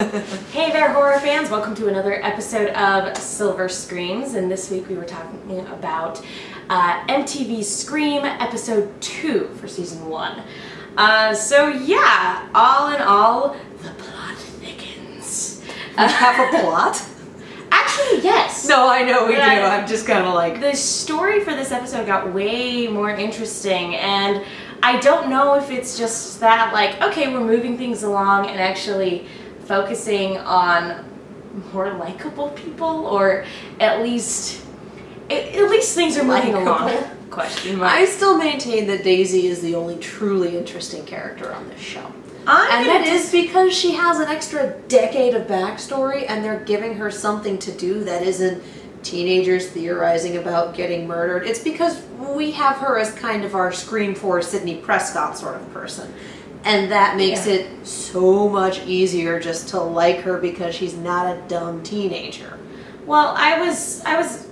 Hey there, horror fans! Welcome to another episode of Silver Screams, and this week we were talking about MTV's Scream Episode 2 for Season 1. So yeah, all in all, the plot thickens. Have a plot? Actually, yes! No, I know we do. I'm just kind of like... The story for this episode got way more interesting, and I don't know if it's just that, like, okay, we're moving things along and actually focusing on more likable people, or at least things are moving along. Question mark. I still maintain that Daisy is the only truly interesting character on this show. And that is because she has an extra decade of backstory, and they're giving her something to do that isn't teenagers theorizing about getting murdered. It's because we have her as kind of our Scream 4 Sidney Prescott sort of person. And that makes it so much easier just to like her because she's not a dumb teenager. Well, I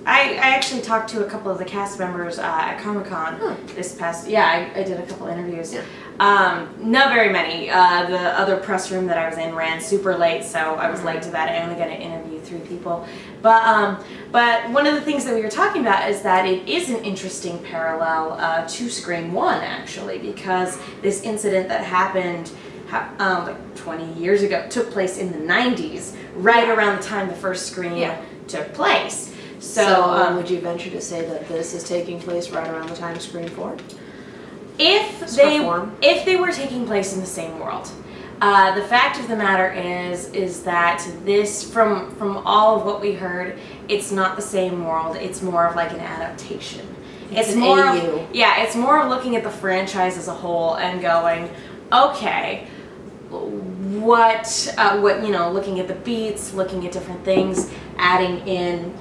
actually talked to a couple of the cast members at Comic-Con this past, I did a couple interviews. Yeah. Not very many. The other press room that I was in ran super late, so I was late to that. I only got to interview 3 people. But one of the things that we were talking about is that it is an interesting parallel to Scream 1, actually, because this incident that happened like 20 years ago took place in the 90s, right around the time the first Scream took place. So would you venture to say that this is taking place right around the time of Scream 4? If they were taking place in the same world. The fact of the matter is that this, from all of what we heard, it's not the same world. It's more of like an adaptation. It's more of, it's more of looking at the franchise as a whole and going, okay, what looking at the beats, looking at different things, adding in,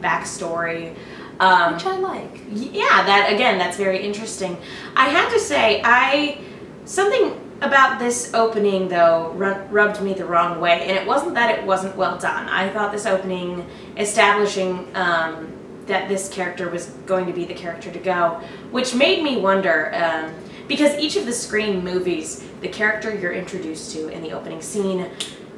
backstory. Which I like. Yeah, that's very interesting. I have to say, something about this opening, though, rubbed me the wrong way, and it wasn't that it wasn't well done. I thought this opening, establishing that this character was going to be the character to go, which made me wonder, because each of the Scream movies, the character you're introduced to in the opening scene,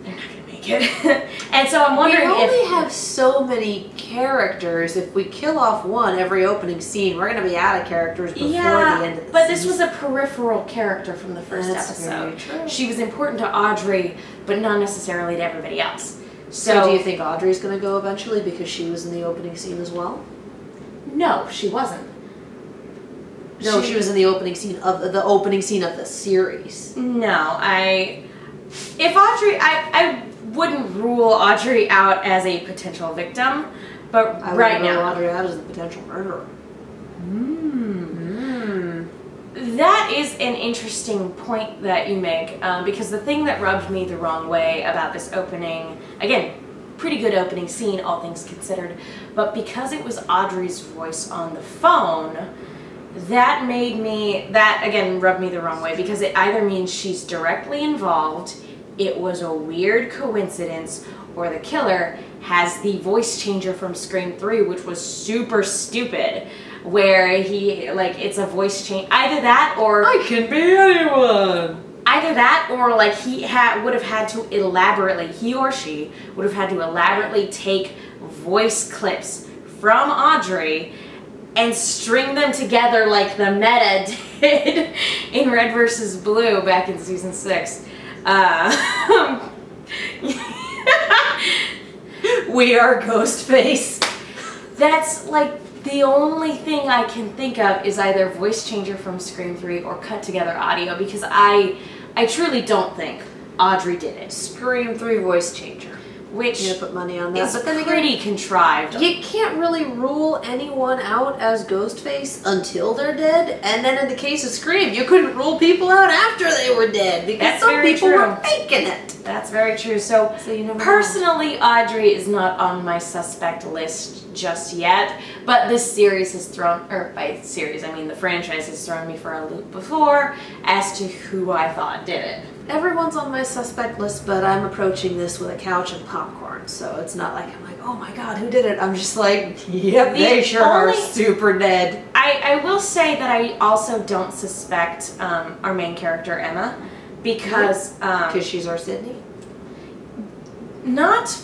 they're not going to make it. And so I'm wondering if... We only have so many characters. If we kill off one every opening scene, we're going to be out of characters before the end of the but this was a peripheral character from the first episode. Very true. She was important to Audrey, but not necessarily to everybody else. So do you think Audrey's going to go eventually because she was in the opening scene as well? No, she wasn't. No, she was in the opening scene of the series. No, I wouldn't rule Audrey out as a potential victim, but right now, I would rule Audrey out as the potential murderer. That is an interesting point that you make, because the thing that rubbed me the wrong way about this opening, again, pretty good opening scene, all things considered, but because it was Audrey's voice on the phone, that again rubbed me the wrong way, because it either means she's directly involved, it was a weird coincidence, or the killer has the voice changer from Scream 3, which was super stupid, where it's a voice change. Either that or... I can be anyone! Either that or like he or she would have had to elaborately take voice clips from Audrey and string them together like the Meta did in Red vs. Blue back in season 6. We are Ghostface. That's like the only thing I can think of is either voice changer from Scream 3 or cut together audio, because I truly don't think Audrey did it. Scream 3 voice changer. Which you put money on that. But then pretty contrived. You can't really rule anyone out as Ghostface until they're dead, and then in the case of Scream, you couldn't rule people out after they were dead because some people were faking it. That's very true. So you never personally, Audrey is not on my suspect list just yet, but this series has thrown, or by series I mean the franchise has thrown me for a loop before as to who I thought did it. Everyone's on my suspect list, but I'm approaching this with a couch and popcorn, so it's not like I'm like, oh my god, who did it? I'm just like, yep, they sure are super dead. I will say that I also don't suspect our main character, Emma, because... she's our Sydney? Not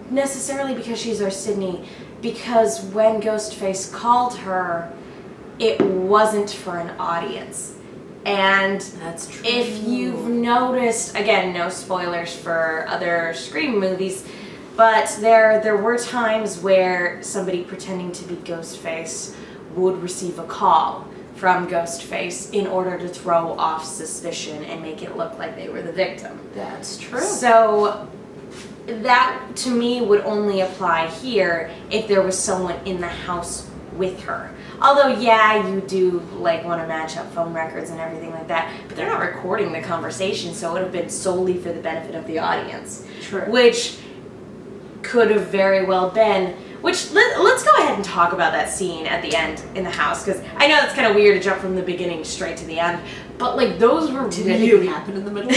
necessarily because she's our Sydney, because when Ghostface called her, it wasn't for an audience. And that's true. If you've noticed, again, no spoilers for other Scream movies, but there were times where somebody pretending to be Ghostface would receive a call from Ghostface in order to throw off suspicion and make it look like they were the victim. That's true. So that, to me, would only apply here if there was someone in the house with her. Although, yeah, you do like want to match up phone records and everything like that, but they're not recording the conversation, so it would have been solely for the benefit of the audience. True. Which could have very well been. Which, let's go ahead and talk about that scene at the end in the house, because I know that's kind of weird to jump from the beginning straight to the end, but like those were Did really... anything happen in the middle?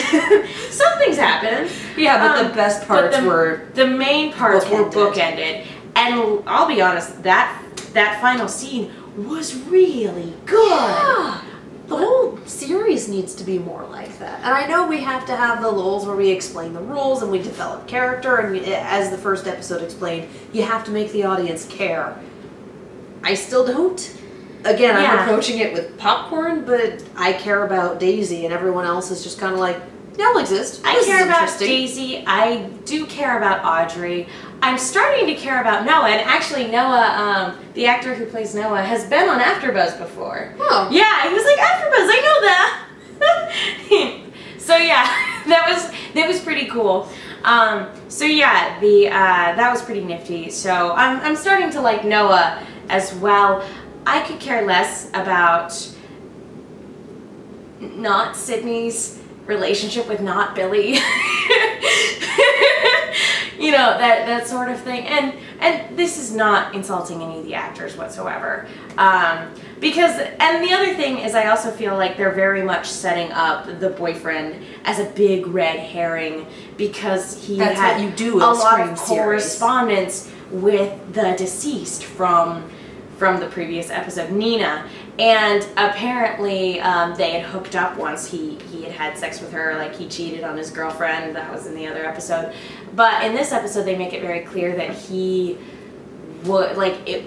Some things happened. Yeah, but the best parts were... The main parts were bookended. And I'll be honest, that final scene was really good. Yeah. The whole series needs to be more like that. And I know we have to have the lulls where we explain the rules and we develop character, and as the first episode explained, you have to make the audience care. I still don't. Again, I'm approaching it with popcorn, but I care about Daisy, and everyone else is just kind of like, they'll exist. I care about Daisy. I do care about Audrey. I'm starting to care about Noah, and actually Noah, the actor who plays Noah, has been on AfterBuzz before. Oh. Yeah, he was like, AfterBuzz, I know that. So yeah, that was pretty cool. So yeah, that was pretty nifty. So I'm starting to like Noah as well. I could care less about not Sydney's relationship with not Billy. You know, that sort of thing. And this is not insulting any of the actors whatsoever. Because, and the other thing is I also feel like they're very much setting up the boyfriend as a big red herring, because he had what you do in a lot Scream of series. correspondence with the deceased from the previous episode, Nina. And apparently they had hooked up once. He had sex with her, like he cheated on his girlfriend. That was in the other episode. But in this episode they make it very clear that he would,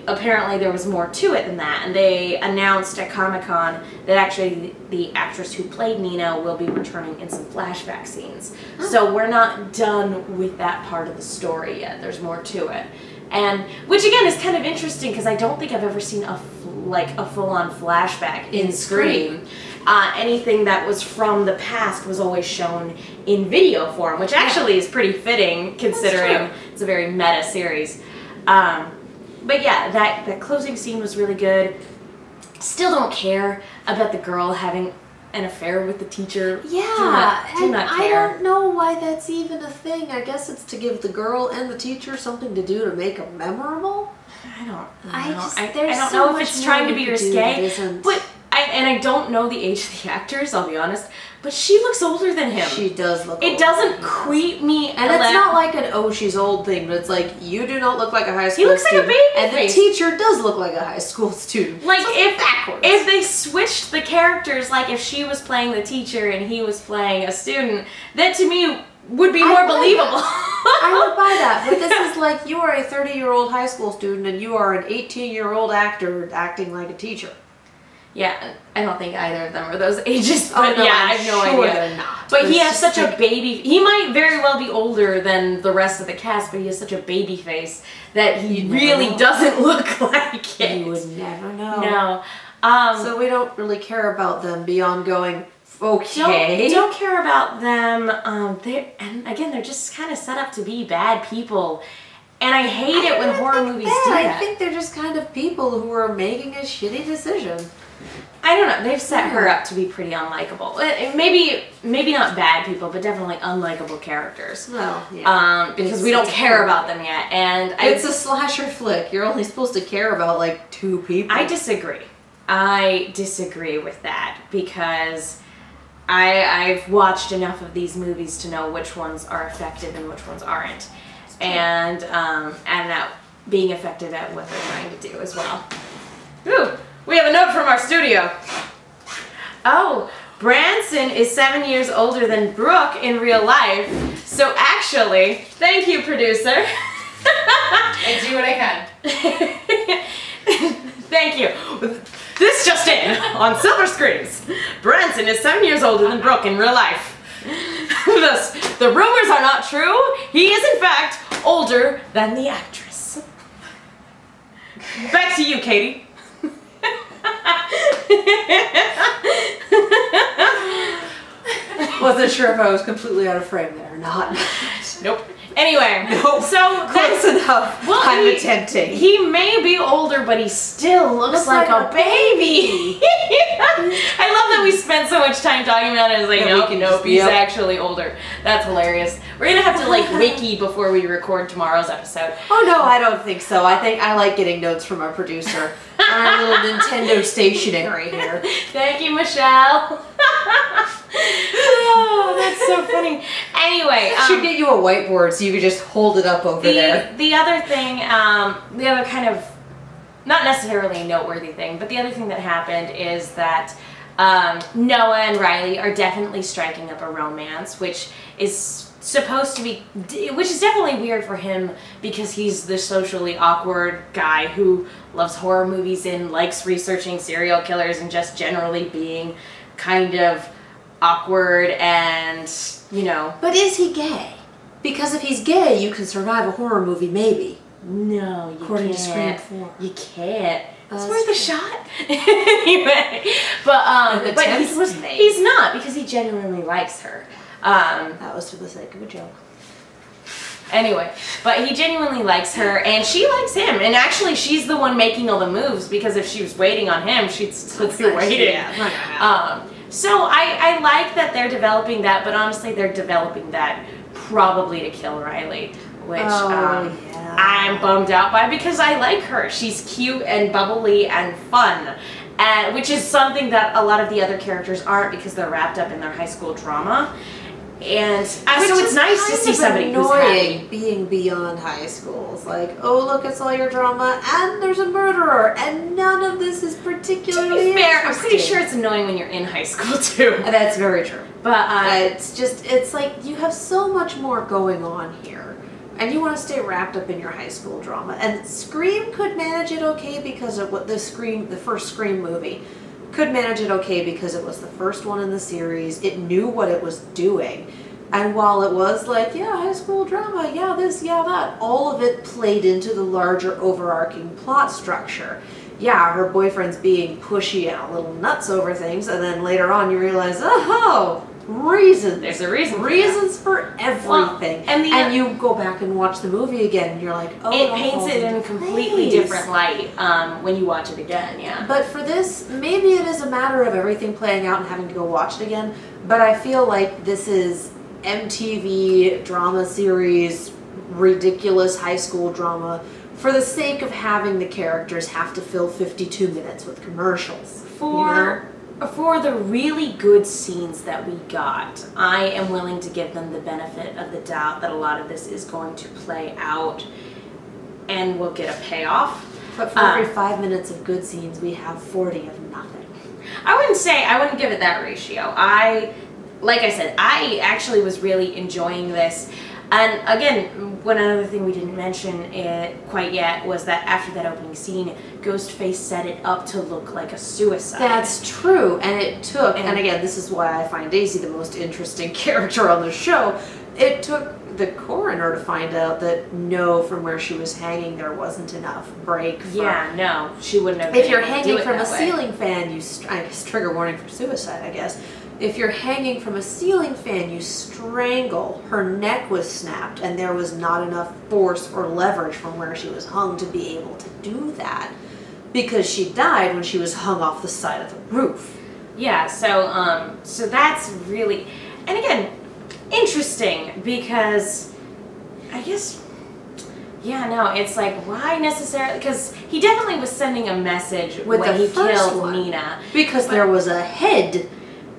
apparently there was more to it than that. And they announced at Comic-Con that actually the actress who played Nina will be returning in some flashback scenes. So we're not done with that part of the story yet. There's more to it. And, which again is kind of interesting, because I don't think I've ever seen a full-on flashback in Scream. Anything that was from the past was always shown in video form, which actually is pretty fitting considering it's a very meta series. But yeah, that closing scene was really good. Still don't care about the girl having an affair with the teacher. Yeah, do not care. I don't know why that's even a thing. I guess it's to give the girl and the teacher something to do to make them memorable. I don't know. I don't know if it's trying to be risque, but I don't know the age of the actors, I'll be honest, but she looks older than him. She does look older. It doesn't creep me out. And it's not like an, oh, she's old thing, but it's like, you do not look like a high school student. He looks like a baby And face. the teacher does look like a high school student. Like, so if they switched the characters, like if she was playing the teacher and he was playing a student, that to me would be more believable. I would buy that, but this is like, you are a 30-year-old high school student and you are an 18-year-old actor acting like a teacher. Yeah, I don't think either of them are those ages, but oh, no, yeah, I have no sure idea. They're not. But he has such a baby, he might very well be older than the rest of the cast, but he has such a baby face that he really doesn't look like it. You would never know. No. So we don't really care about them beyond going, okay. Don't care about them. And again, they're just kind of set up to be bad people. And I hate it when horror movies do that. I think they're just kind of people who are making a shitty decision. I don't know. They've set her up to be pretty unlikable. Maybe not bad people, but definitely unlikable characters. Well, yeah. Because we don't care about them yet. And it's a slasher flick. You're only supposed to care about like 2 people. I disagree. I disagree with that, because I've watched enough of these movies to know which ones are effective and which ones aren't. And being effective at what they're trying to do as well. Ooh, we have a note from our studio. Oh, Branson is 7 years older than Brooke in real life. So actually, thank you, producer. I do what I can. Thank you. This just in, on silver screens, Branson is 7 years older than Brooke in real life. Thus, the rumors are not true. He is, in fact, older than the actress. Back to you, Katie. Wasn't sure if I was completely out of frame there or not. Nope. Anyway, so close enough. Well, I'm attempting. He may be older, but he still looks like a baby. I love that we spent so much time talking about it. It's like, nope, he's actually older. That's hilarious. We're gonna have to like wiki before we record tomorrow's episode. Oh no, I don't think so. I think I like getting notes from our producer. Our little Nintendo stationery here. Thank you, Michelle. Oh, that's so funny. Anyway, should get you a whiteboard so you could just hold it up over there. The other thing, the other kind of, not necessarily a noteworthy thing, but the other thing that happened is that Noah and Riley are definitely striking up a romance, which is supposed to be, which is definitely weird for him because he's the socially awkward guy who loves horror movies and likes researching serial killers and just generally being kind of awkward and, you know. But is he gay? Because if he's gay, you can survive a horror movie, maybe. No, you According can't. to Scream 4. You can't. It's worth a shot. Anyway, but he's not because he genuinely likes her. That was for the sake of a joke. Anyway, but he genuinely likes her and she likes him, and actually she's the one making all the moves because if she was waiting on him, she'd still be waiting. So I like that they're developing that, but honestly they're developing that probably to kill Riley, which I'm bummed out by because I like her. She's cute and bubbly and fun, which is something that a lot of the other characters aren't because they're wrapped up in their high school drama. And so it's nice to see somebody who's happy. Being beyond high school. It's like, oh look, it's all your drama, and there's a murderer, and none of this is particularly To be fair, I'm pretty sure it's annoying when you're in high school too. That's very true. But it's like you have so much more going on here, and you want to stay wrapped up in your high school drama. And Scream could manage it okay because of what the first Scream movie could manage it okay because it was the first one in the series. It knew what it was doing. And while it was like, yeah, high school drama, yeah, this, yeah, that, all of it played into the larger overarching plot structure. Yeah, her boyfriend's being pushy and a little nuts over things, and then later on you realize, oh, reasons. There's a reason. Reasons for everything. Well, and you go back and watch the movie again, and you're like, oh, it paints it in a completely different light when you watch it again, yeah. But for this, maybe it is a matter of everything playing out and having to go watch it again, but I feel like this is MTV drama series, ridiculous high school drama, for the sake of having the characters have to fill 52 minutes with commercials. For the really good scenes that we got, I am willing to give them the benefit of the doubt that a lot of this is going to play out and we'll get a payoff. But for every 5 minutes of good scenes, we have 40 of nothing. I wouldn't give it that ratio. Like I said, I actually was really enjoying this. And again, one other thing we didn't mention quite yet was that after that opening scene, Ghostface set it up to look like a suicide. That's true, and it took, and again, this is why I find Daisy the most interesting character on the show, it took the coroner to find out that no, from where she was hanging, there wasn't enough break for... Yeah, no, she wouldn't have If you're hanging from a ceiling fan, I guess trigger warning for suicide, I guess. If you're hanging from a ceiling fan, you strangle. Her neck was snapped, and there was not enough force or leverage from where she was hung to be able to do that. Because she died when she was hung off the side of the roof. Yeah, so that's really... And again, interesting, because I guess... Yeah, no, it's like, why necessarily? Because he definitely was sending a message when he killed Nina. Because there was a head...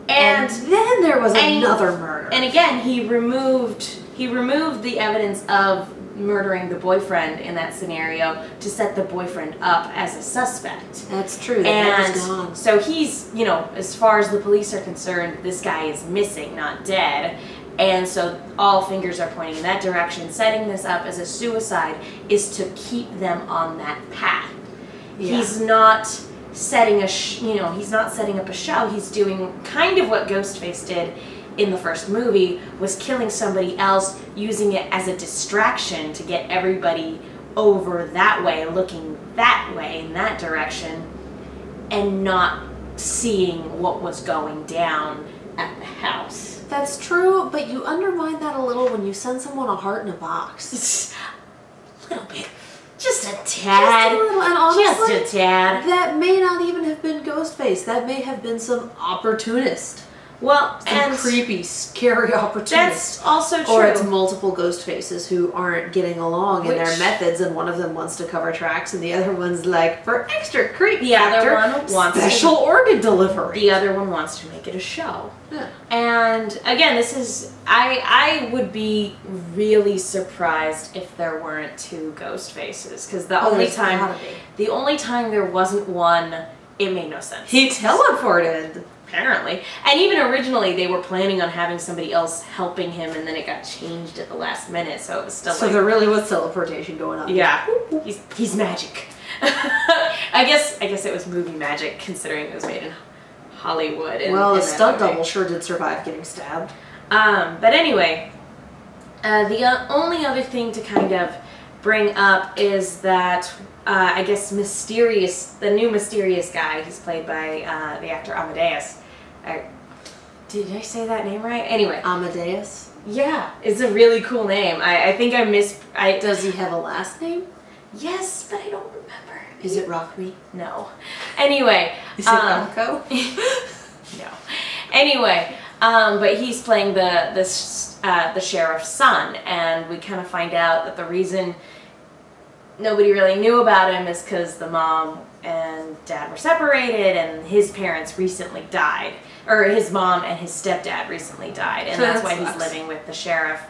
And then there was another murder. And again, he removed the evidence of murdering the boyfriend in that scenario to set the boyfriend up as a suspect. That's true. That was gone. So he's, you know, as far as the police are concerned, this guy is missing, not dead. And so all fingers are pointing in that direction. Setting this up as a suicide is to keep them on that path. Yeah. He's not setting he's not setting up a show. He's doing kind of what Ghostface did in the first movie, was killing somebody else, using it as a distraction to get everybody over that way, looking that way in that direction, and not seeing what was going down at the house. That's true, but you undermine that a little when you send someone a heart in a box. A little bit. Just a tad. Just a little, and honestly, just a tad. That may not even have been Ghostface. That may have been some opportunist. Well, some creepy, scary opportunist. That's also true. Or it's multiple ghost faces who aren't getting along in their methods, and one of them wants to cover tracks, and the other one's like, for extra creep factor, other one wants special organ delivery. The other one wants to make it a show. Yeah. And again, this is, I would be really surprised if there weren't two ghost faces, because the only time there wasn't one, it made no sense. He teleported. Apparently. And even originally they were planning on having somebody else helping him, and then it got changed at the last minute, so it was still so there really was teleportation going on. Yeah. He's magic. I guess it was movie magic, considering it was made in Hollywood. Well, the stunt double sure did survive getting stabbed. But anyway, the only other thing to kind of bring up is that I guess the new mysterious guy, he's played by the actor Amadeus. Did I say that name right? Anyway. Amadeus? Yeah, it's a really cool name. I think I Does he have a last name? Yes, but I don't remember. Is it Rockme? No. Anyway. Is it Falco? No. Anyway, but he's playing the sheriff's son, and we kind of find out that the reason nobody really knew about him is because the mom and dad were separated, and his parents recently died. Or his mom and his stepdad recently died, and that's why he's living with the sheriff,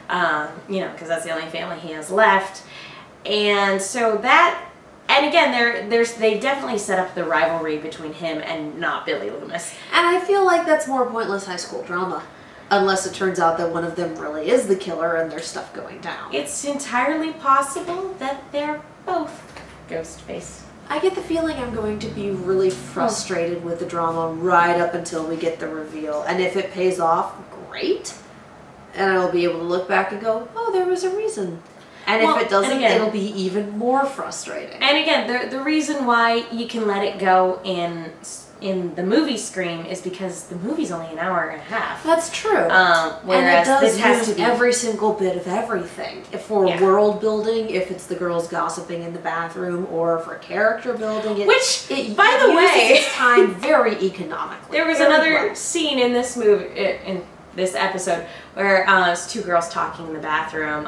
because that's the only family he has left. And so that, and again, they definitely set up the rivalry between him and not Billy Loomis. And I feel like that's more pointless high school drama. Unless it turns out that one of them really is the killer and there's stuff going down. It's entirely possible that they're both Ghostface. I get the feeling I'm going to be really frustrated with the drama right up until we get the reveal. And if it pays off, great. And I'll be able to look back and go, oh, there was a reason. And if it doesn't, it'll be even more frustrating. And again, the reason why you can let it go in the movie screen is because the movie's only an hour and a half. That's true. Whereas and it does this has to be every single bit of everything. If for world building, if it's the girls gossiping in the bathroom, or for character building, by the way, uses its time very economically. There was another scene in this movie, in this episode, where it's two girls talking in the bathroom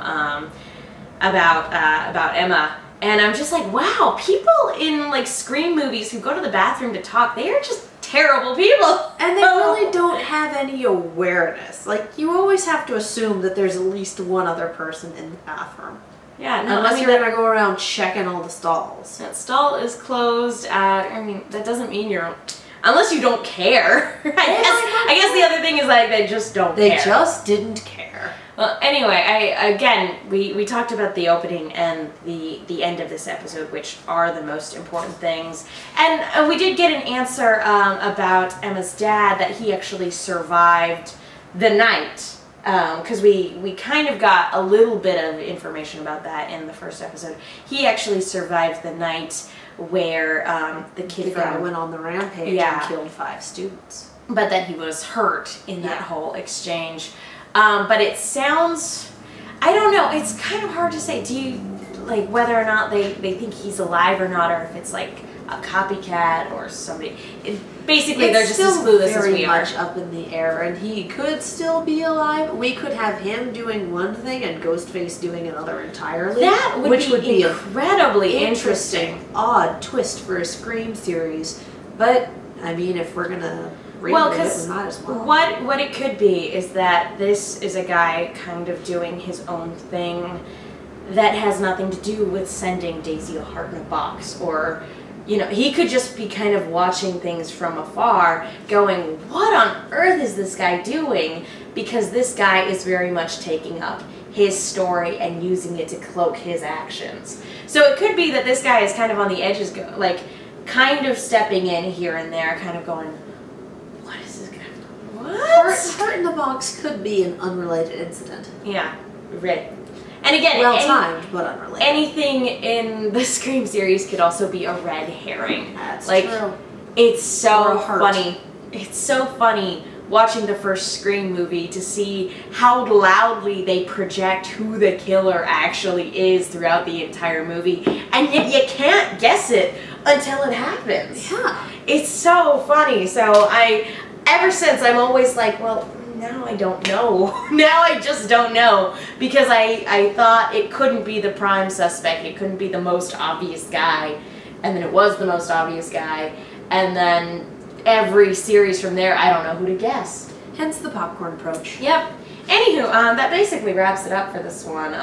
about Emma. And I'm just like, wow, people in like Scream movies who go to the bathroom to talk, they are just terrible people. And they really don't have any awareness. Like, you always have to assume that there's at least one other person in the bathroom. Yeah, no, unless you're going to go around checking all the stalls. That stall is closed at, that doesn't mean you're, unless you don't care. I guess the other thing is like they just don't care. They just didn't care. Well, anyway, we talked about the opening and the end of this episode, which are the most important things. And we did get an answer about Emma's dad, that he actually survived the night. Because we kind of got a little bit of information about that in the first episode. He actually survived the night where the guy went on the rampage and killed 5 students. But then he was hurt in that whole exchange. But it sounds, I don't know, it's kind of hard to say. Do you, like, whether or not they think he's alive or not, or if it's like a copycat or somebody. Basically, they're just as clueless as we are. It's still very much up in the air, and he could still be alive. We could have him doing one thing and Ghostface doing another entirely. That would be incredibly interesting. Odd twist for a Scream series. But, I mean, if we're going to... because what it could be is that this is a guy kind of doing his own thing that has nothing to do with sending Daisy a heart in a box, or you know, he could just be kind of watching things from afar going, what on earth is this guy doing? Because this guy is very much taking up his story and using it to cloak his actions. So it could be that this guy is kind of on the edges, like kind of stepping in here and there, kind of going, what is this guy doing? What? Hurt in the Box could be an unrelated incident. Yeah, right. And again, well-timed, but unrelated. Anything in the Scream series could also be a red herring. That's like, true. It's so Or a funny. It's so funny watching the first Scream movie to see how loudly they project who the killer actually is throughout the entire movie. And yet you can't guess it until it happens. Yeah. It's so funny. So ever since, I'm always like, well, now I don't know. Now I just don't know. Because I thought it couldn't be the prime suspect. It couldn't be the most obvious guy. And then it was the most obvious guy. And then every series from there, I don't know who to guess. Hence the popcorn approach. Yep. Anywho, that basically wraps it up for this one.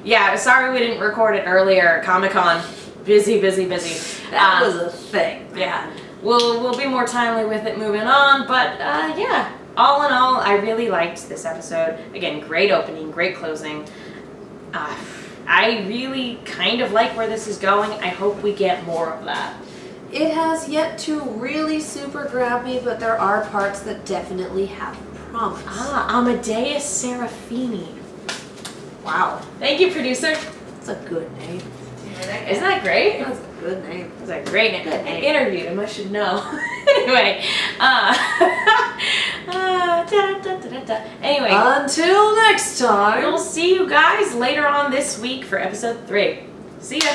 Yeah, sorry we didn't record it earlier. Comic-Con. Busy, busy, busy. That was a thing. Yeah. We'll be more timely with it moving on. But, yeah. All in all, I really liked this episode. Again, great opening, great closing. I really kind of like where this is going. I hope we get more of that. It has yet to really super grab me, but there are parts that definitely have promise. Amadeus Serafini. Wow. Thank you, producer. That's a good name. Isn't that great? That's a good name. That's a great name. Good name. I interviewed him, I should know. Anyway. Anyway. Until next time. We'll see you guys later on this week for episode 3. See ya.